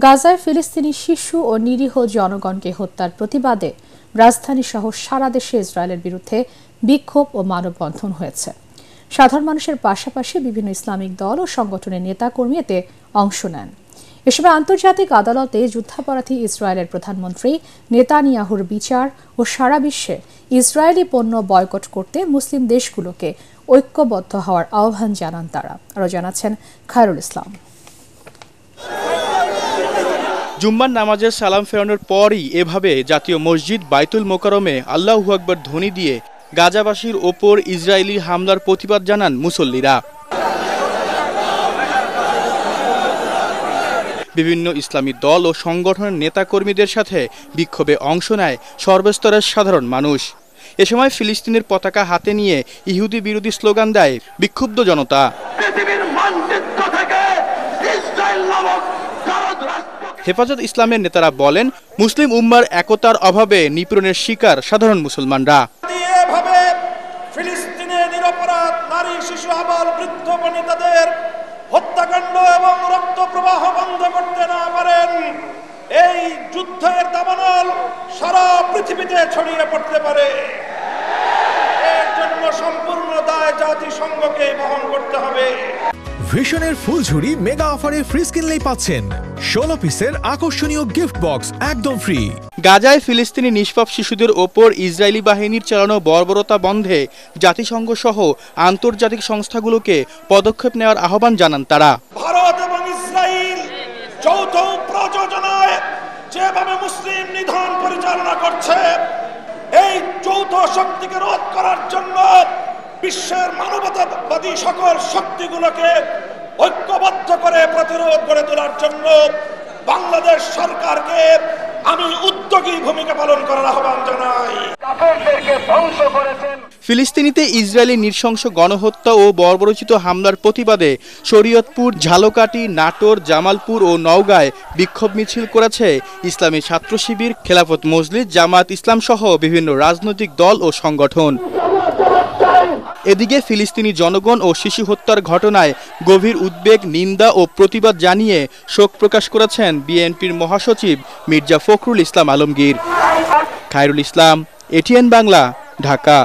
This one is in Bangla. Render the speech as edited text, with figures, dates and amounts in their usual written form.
গাজায় ফিলিস্তিনি শিশু ও নিরীহ জনগণকে হত্যার প্রতিবাদে রাজধানী সহ সারা দেশে ইসরায়েলের বিরুদ্ধে বিক্ষোভ ও মানববন্ধন হয়েছে। সাধারণ মানুষের পাশাপাশি বিভিন্ন ইসলামিক দল ও সংগঠনের নেতাকর্মী এতে অংশ নেন। এ সময় আন্তর্জাতিক আদালতে যুদ্ধাপরাধী ইসরায়েলের প্রধানমন্ত্রী নেতানিয়াহুর বিচার ও সারা বিশ্বে ইসরায়েলি পণ্য বয়কট করতে মুসলিম দেশগুলোকে ঐক্যবদ্ধ হওয়ার আহ্বান জানান তারা। আরও জানাচ্ছেন খায়রুল ইসলাম। জুম্মার নামাজের সালাম ফেরানোর পরই এভাবে জাতীয় মসজিদ বাইতুল মোকাররমে আল্লাহু আকবার ধ্বনি দিয়ে গাজাবাসীর ওপর ইসরায়েলি হামলার প্রতিবাদ জানান মুসল্লিরা। বিভিন্ন ইসলামী দল ও সংগঠনের নেতাকর্মীদের সাথে বিক্ষোভে অংশ নেয় সর্বস্তরের সাধারণ মানুষ। এ সময় ফিলিস্তিনের পতাকা হাতে নিয়ে ইহুদি বিরোধী স্লোগান দেয় বিক্ষুব্ধ জনতা। হেফাজত ইসলামের নেতারা বলেন, মুসলিম উম্মার একতার অভাবে নিপীড়নের শিকার সাধারণ মুসলমানরা। ফিলিস্তিনে নিরপরাধ নারী, শিশু, আবাল, বৃদ্ধ বনিতাদের হত্যাকাণ্ড এবং রক্ত প্রবাহ বন্ধ করতে না পারেন, এই যুদ্ধের দাবানল সারা পৃথিবীতে ছড়িয়ে পড়তে পারে। এর জন্য সম্পূর্ণ দায় জাতিসংঘকে বহন করতে হবে। ভিশনের ফুলঝুরি মেগা অফারে ফ্রিজ কিনলেই পাচ্ছেন 16 পিসের আকর্ষণীয় গিফট বক্স একদম ফ্রি। গাজায় ফিলিস্তিনি নিষ্পাপ শিশুদের ওপর ইসরায়েলি বাহিনীর চালানো বর্বরতা বন্ধে জাতিসংঘ সহ আন্তর্জাতিক সংস্থাগুলোকে পদক্ষেপ নেওয়ার আহ্বান জানান তারা। ভারত এবং ইসরায়েল যৌথ প্রযোজনায় যেভাবে মুসলিম নিধন পরিচালনা করছে, এই যৌথ শক্তিকে রোধ করার জন্য বিশ্বের মানবতাবাদী সকল শক্তিগুলোকে ঐক্যবদ্ধ করে প্রতিরোধ গড়ে তোলার জন্য বাংলাদেশ সরকারকে আমি উদ্যোগী ভূমিকা পালন করার আহ্বান জানাই। ফিলিস্তিনিতে ইসরায়েলি নৃশংস গণহত্যা ও বর্বরোচিত হামলার প্রতিবাদে শরীয়তপুর, ঝালকাঠি, নাটোর, জামালপুর ও নওগাঁয় বিক্ষোভ মিছিল করেছে ইসলামী ছাত্র শিবির, খেলাফত মজলিস, জামাত ইসলাম সহ বিভিন্ন রাজনৈতিক দল ও সংগঠন। এদিকে ফিলিস্তিনি জনগণ ও শিশু হত্যার ঘটনায় গভীর উদ্বেগ, নিন্দা ও প্রতিবাদ জানিয়ে শোক প্রকাশ করেছেন বিএনপির মহাসচিব মির্জা ফখরুল ইসলাম আলমগীর। খায়রুল ইসলাম, এটিএন বাংলা, ঢাকা।